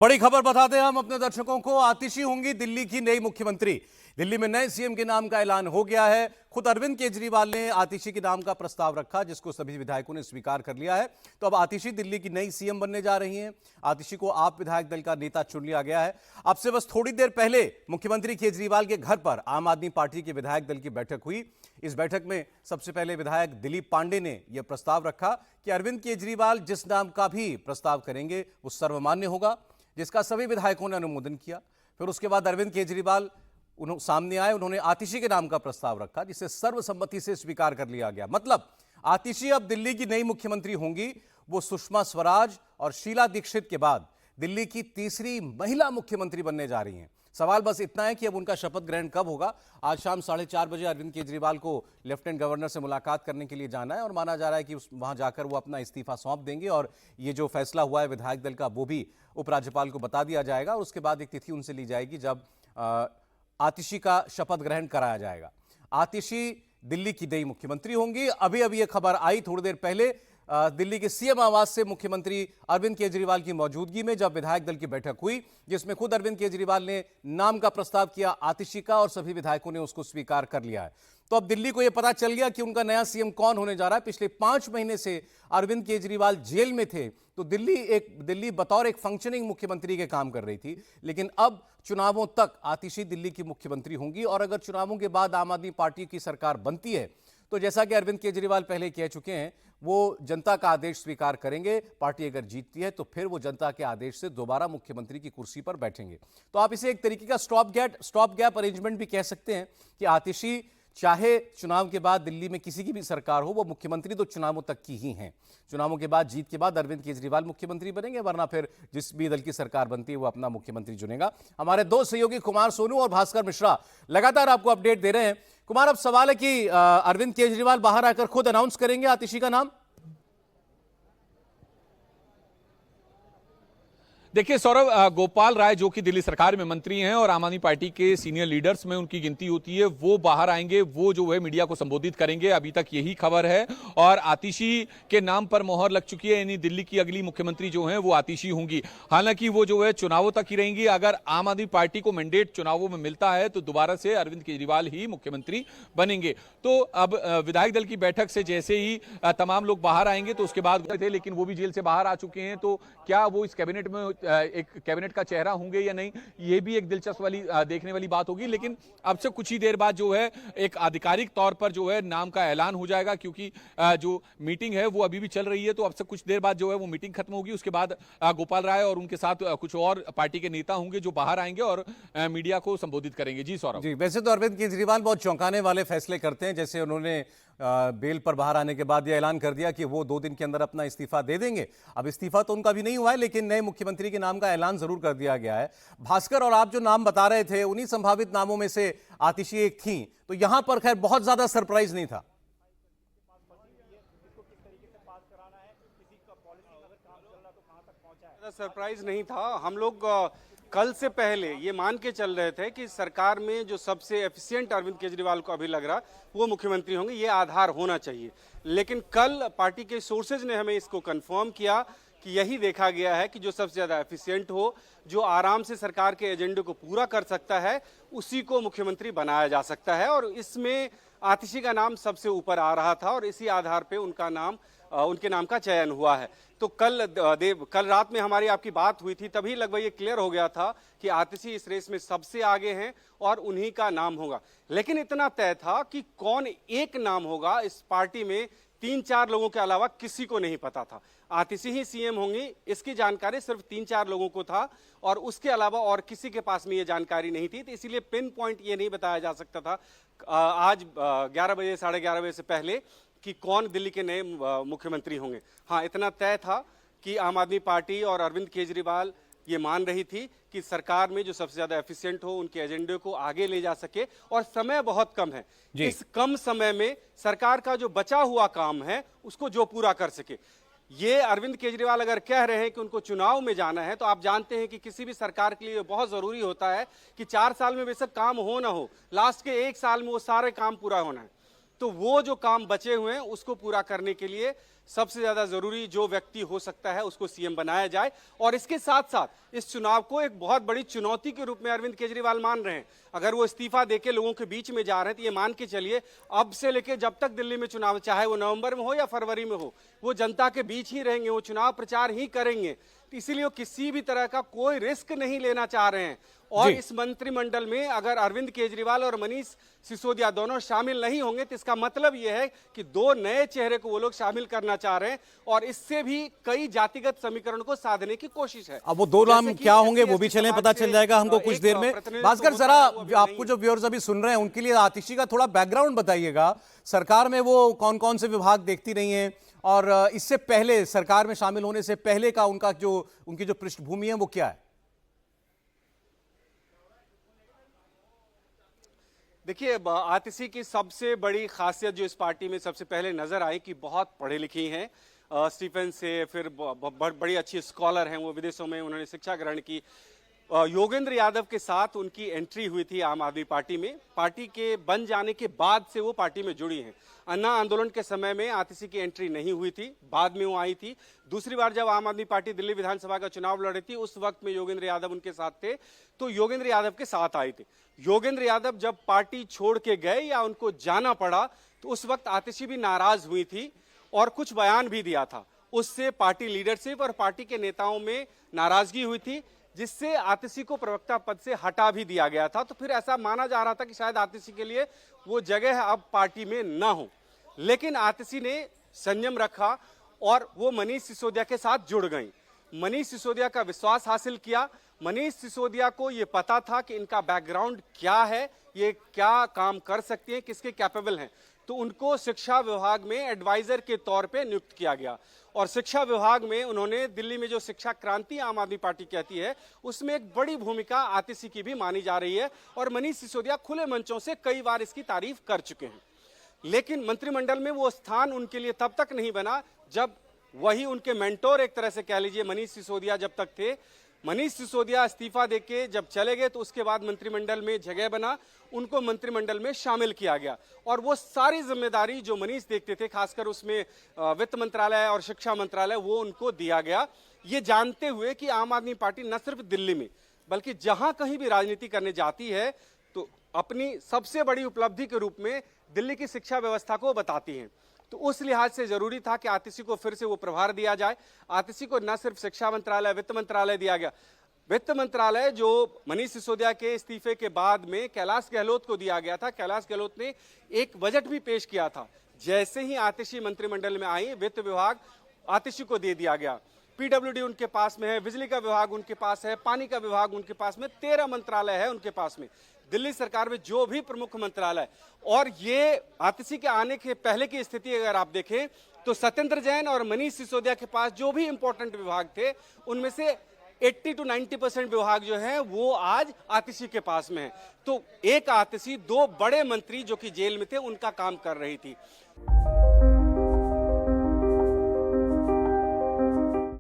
बड़ी खबर बताते हैं हम अपने दर्शकों को। आतिशी होंगी दिल्ली की नई मुख्यमंत्री। दिल्ली में नए सीएम के नाम का ऐलान हो गया है। खुद अरविंद केजरीवाल ने आतिशी के नाम का प्रस्ताव रखा, जिसको सभी विधायकों ने स्वीकार कर लिया है। तो अब आतिशी दिल्ली की नई सीएम बनने जा रही हैं। आतिशी को आप विधायक दल का नेता चुन लिया गया है। अब से बस थोड़ी देर पहले मुख्यमंत्री केजरीवाल के घर पर आम आदमी पार्टी के विधायक दल की बैठक हुई। इस बैठक में सबसे पहले विधायक दिलीप पांडे ने यह प्रस्ताव रखा कि अरविंद केजरीवाल जिस नाम का भी प्रस्ताव करेंगे वो सर्वमान्य होगा, जिसका सभी विधायकों ने अनुमोदन किया। फिर उसके बाद अरविंद केजरीवाल सामने आए, उन्होंने आतिशी के नाम का प्रस्ताव रखा, जिसे सर्वसम्मति से स्वीकार कर लिया गया। मतलब आतिशी अब दिल्ली की नई मुख्यमंत्री होंगी। वो सुषमा स्वराज और शीला दीक्षित के बाद दिल्ली की तीसरी महिला मुख्यमंत्री बनने जा रही हैं। सवाल बस इतना है कि अब उनका शपथ ग्रहण कब होगा। आज शाम 4:30 बजे अरविंद केजरीवाल को लेफ्टिनेंट गवर्नर से मुलाकात करने के लिए जाना है और माना जा रहा है कि वहां जाकर वो अपना इस्तीफा सौंप देंगे और ये जो फैसला हुआ है विधायक दल का वो भी उपराज्यपाल को बता दिया जाएगा। और उसके बाद एक तिथि उनसे ली जाएगी जब आतिशी का शपथ ग्रहण कराया जाएगा। आतिशी दिल्ली की नई मुख्यमंत्री होंगी। अभी अभी ये खबर आई थोड़ी देर पहले दिल्ली के सीएम आवास से मुख्यमंत्री अरविंद केजरीवाल की मौजूदगी में, जब विधायक दल की बैठक हुई, जिसमें खुद अरविंद केजरीवाल ने नाम का प्रस्ताव किया आतिशी का और सभी विधायकों ने उसको स्वीकार कर लिया है। तो अब दिल्ली को यह पता चल गया कि उनका नया सीएम कौन होने जा रहा है। पिछले 5 महीने से अरविंद केजरीवाल जेल में थे, तो दिल्ली बतौर एक फंक्शनिंग मुख्यमंत्री के काम कर रही थी। लेकिन अब चुनावों तक आतिशी दिल्ली की मुख्यमंत्री होंगी और अगर चुनावों के बाद आम आदमी पार्टी की सरकार बनती है तो जैसा कि अरविंद केजरीवाल पहले कह चुके हैं, वो जनता का आदेश स्वीकार करेंगे। पार्टी अगर जीतती है तो फिर वो जनता के आदेश से दोबारा मुख्यमंत्री की कुर्सी पर बैठेंगे। तो आप इसे एक तरीके का स्टॉप गैप अरेंजमेंट भी कह सकते हैं कि आतिशी चाहे चुनाव के बाद दिल्ली में किसी की भी सरकार हो, वो मुख्यमंत्री तो चुनावों तक की ही हैं। चुनावों के बाद, जीत के बाद अरविंद केजरीवाल मुख्यमंत्री बनेंगे, वरना फिर जिस भी दल की सरकार बनती है वो अपना मुख्यमंत्री चुनेगा। हमारे दो सहयोगी कुमार सोनू और भास्कर मिश्रा लगातार आपको अपडेट दे रहे हैं। कुमार, अब सवाल है कि अरविंद केजरीवाल बाहर आकर खुद अनाउंस करेंगे आतिशी का नाम? देखिए सौरभ, गोपाल राय जो कि दिल्ली सरकार में मंत्री हैं और आम आदमी पार्टी के सीनियर लीडर्स में उनकी गिनती होती है, वो बाहर आएंगे, वो जो है मीडिया को संबोधित करेंगे। अभी तक यही खबर है और आतिशी के नाम पर मोहर लग चुकी है, यानी दिल्ली की अगली मुख्यमंत्री जो है वो आतिशी होंगी। हालांकि वो जो है चुनावों तक ही रहेंगी। अगर आम आदमी पार्टी को मैंडेट चुनावों में मिलता है तो दोबारा से अरविंद केजरीवाल ही मुख्यमंत्री बनेंगे। तो अब विधायक दल की बैठक से जैसे ही तमाम लोग बाहर आएंगे तो उसके बाद थे, लेकिन वो भी जेल से बाहर आ चुके हैं। तो क्या वो इस कैबिनेट में एक कैबिनेट का चेहरा होंगे या नहीं, ये भी एक दिलचस्प वाली देखने वाली बात होगी। लेकिन अब से कुछ ही देर बाद जो है एक आधिकारिक तौर पर जो है नाम का ऐलान हो जाएगा, क्योंकि जो मीटिंग है वो अभी भी चल रही है। तो अब से कुछ देर बाद जो है वो मीटिंग खत्म होगी। उसके बाद गोपाल राय और उनके साथ कुछ और पार्टी के नेता होंगे जो बाहर आएंगे और मीडिया को संबोधित करेंगे। जी सौरभ जी, वैसे तो अरविंद केजरीवाल बहुत चौंकाने वाले फैसले करते हैं। जैसे उन्होंने बेल पर बाहर आने के बाद यह ऐलान कर दिया कि वो 2 दिन के अंदर अपना इस्तीफा दे देंगे। अब इस्तीफा तो उनका भी नहीं हुआ है, लेकिन नए मुख्यमंत्री के नाम का ऐलान जरूर कर दिया गया है। भास्कर, और आप जो नाम बता रहे थे उन्हीं संभावित नामों में से आतिशी एक थी, तो यहां पर खैर बहुत ज्यादा सरप्राइज नहीं था। सरप्राइज नहीं था। हम लोग कल से पहले ये मान के चल रहे थे कि सरकार में जो सबसे एफिशिएंट अरविंद केजरीवाल को अभी लग रहा वो मुख्यमंत्री होंगे, ये आधार होना चाहिए। लेकिन कल पार्टी के सोर्सेज ने हमें इसको कंफर्म किया कि यही देखा गया है कि जो सबसे ज़्यादा एफिशिएंट हो, जो आराम से सरकार के एजेंडे को पूरा कर सकता है, उसी को मुख्यमंत्री बनाया जा सकता है। और इसमें आतिशी का नाम सबसे ऊपर आ रहा था और इसी आधार पर उनके नाम का चयन हुआ है। तो कल रात में हमारी आपकी बात हुई थी, तभी लगभग ये क्लियर हो गया था कि आतिशी इस रेस में सबसे आगे हैं और उन्हीं का नाम होगा। लेकिन इतना तय था कि कौन एक नाम होगा, इस पार्टी में 3-4 लोगों के अलावा किसी को नहीं पता था। आतिशी ही सीएम होंगी, इसकी जानकारी सिर्फ 3-4 लोगों को था और उसके अलावा और किसी के पास में ये जानकारी नहीं थी। तो इसीलिए पिन पॉइंट ये नहीं बताया जा सकता था आज 11 बजे 11:30 बजे से पहले कि कौन दिल्ली के नए मुख्यमंत्री होंगे। हाँ, इतना तय था कि आम आदमी पार्टी और अरविंद केजरीवाल ये मान रही थी कि सरकार में जो सबसे ज्यादा एफिशिएंट हो, उनके एजेंडे को आगे ले जा सके। और समय बहुत कम है, इस कम समय में सरकार का जो बचा हुआ काम है उसको जो पूरा कर सके। ये अरविंद केजरीवाल अगर कह रहे हैं कि उनको चुनाव में जाना है, तो आप जानते हैं कि किसी भी सरकार के लिए बहुत जरूरी होता है कि 4 साल में बेशक काम हो ना हो, लास्ट के 1 साल में वो सारे काम पूरा होना है। तो वो जो काम बचे हुए हैं उसको पूरा करने के लिए सबसे ज्यादा जरूरी जो व्यक्ति हो सकता है उसको सीएम बनाया जाए। और इसके साथ साथ इस चुनाव को एक बहुत बड़ी चुनौती के रूप में अरविंद केजरीवाल मान रहे हैं। अगर वो इस्तीफा देके लोगों के बीच में जा रहे हैं तो ये मान के चलिए अब से लेके जब तक दिल्ली में चुनाव, चाहे वो नवंबर में हो या फरवरी में हो, वो जनता के बीच ही रहेंगे, वो चुनाव प्रचार ही करेंगे। तो इसीलिए वो किसी भी तरह का कोई रिस्क नहीं लेना चाह रहे हैं। और इस मंत्रिमंडल में अगर अरविंद केजरीवाल और मनीष सिसोदिया दोनों शामिल नहीं होंगे तो इसका मतलब यह है कि दो नए चेहरे को वो लोग शामिल करना चाह रहे हैं और इससे भी कई जातिगत समीकरण को साधने की कोशिश है। अब वो दो नाम क्या होंगे वो भी चलें, पता चल जाएगा हमको कुछ देर में। भास्कर, जरा आपको जो व्यूअर्स अभी सुन रहे हैं उनके लिए आतिशी का थोड़ा बैकग्राउंड बताइएगा। सरकार में वो कौन कौन से विभाग देखती रही हैं और इससे पहले सरकार में शामिल होने से पहले का उनकी जो पृष्ठभूमि है वो क्या है? देखिए, आतिशी की सबसे बड़ी खासियत जो इस पार्टी में सबसे पहले नजर आई कि बहुत पढ़े लिखी हैं। स्टीफन से फिर बड़ी अच्छी स्कॉलर हैं, वो विदेशों में उन्होंने शिक्षा ग्रहण की। योगेंद्र यादव के साथ उनकी एंट्री हुई थी आम आदमी पार्टी में। पार्टी के बन जाने के बाद से वो पार्टी में जुड़ी हैं। अन्ना आंदोलन के समय में आतिशी की एंट्री नहीं हुई थी, बाद में वो आई थी। दूसरी बार जब आम आदमी पार्टी दिल्ली विधानसभा का चुनाव लड़ रही थी उस वक्त में योगेंद्र यादव उनके साथ थे, तो योगेंद्र यादव के साथ आए थे। योगेंद्र यादव जब पार्टी छोड़ के गए या उनको जाना पड़ा तो उस वक्त आतिशी भी नाराज हुई थी और कुछ बयान भी दिया था। उससे पार्टी लीडरशिप और पार्टी के नेताओं में नाराजगी हुई थी, जिससे आतिशी को प्रवक्ता पद से हटा भी दिया गया था। तो फिर ऐसा माना जा रहा था कि शायद आतिशी के लिए वो जगह अब पार्टी में न हो। लेकिन आतिशी ने संयम रखा और वो मनीष सिसोदिया के साथ जुड़ गई। मनीष सिसोदिया का विश्वास हासिल किया। मनीष सिसोदिया को ये पता था कि इनका बैकग्राउंड क्या है, ये क्या काम कर सकते हैं, किसके कैपेबल हैं। तो उनको शिक्षा विभाग में एडवाइजर के तौर पे नियुक्त किया गया और शिक्षा विभाग में उन्होंने दिल्ली में जो शिक्षा क्रांति आम आदमी पार्टी कहती है उसमें एक बड़ी भूमिका आतिशी की भी मानी जा रही है और मनीष सिसोदिया खुले मंचों से कई बार इसकी तारीफ कर चुके हैं। लेकिन मंत्रिमंडल में वो स्थान उनके लिए तब तक नहीं बना जब वही उनके मेंटोर, एक तरह से कह लीजिए, मनीष सिसोदिया जब तक थे। मनीष सिसोदिया इस्तीफा देके जब चले गए तो उसके बाद मंत्रिमंडल में जगह बना, उनको मंत्रिमंडल में शामिल किया गया और वो सारी जिम्मेदारी जो मनीष देखते थे, खासकर उसमें वित्त मंत्रालय और शिक्षा मंत्रालय, वो उनको दिया गया। ये जानते हुए कि आम आदमी पार्टी न सिर्फ दिल्ली में बल्कि जहां कहीं भी राजनीति करने जाती है तो अपनी सबसे बड़ी उपलब्धि के रूप में दिल्ली की शिक्षा व्यवस्था को बताती है। तो उस लिहाज से जरूरी था कि आतिशी को फिर से वो प्रभार दिया जाए। आतिशी को न सिर्फ शिक्षा मंत्रालय, वित्त मंत्रालय दिया गया। वित्त मंत्रालय जो मनीष सिसोदिया के इस्तीफे के बाद में कैलाश गहलोत को दिया गया था। कैलाश गहलोत ने एक बजट भी पेश किया था। जैसे ही आतिशी मंत्रिमंडल में आई, वित्त विभाग आतिशी को दे दिया गया। पीडब्ल्यूडी उनके पास में है, बिजली का विभाग उनके पास है, पानी का विभाग उनके पास में, 13 मंत्रालय है उनके पास में दिल्ली सरकार में, जो भी प्रमुख मंत्रालय। और ये आतिशी के आने के पहले की स्थिति अगर आप देखें तो सत्येंद्र जैन और मनीष सिसोदिया के पास जो भी इंपॉर्टेंट विभाग थे उनमें से 80 to 90% विभाग जो है वो आज आतिशी के पास में है। तो एक आतिशी दो बड़े मंत्री जो कि जेल में थे उनका काम कर रही थी।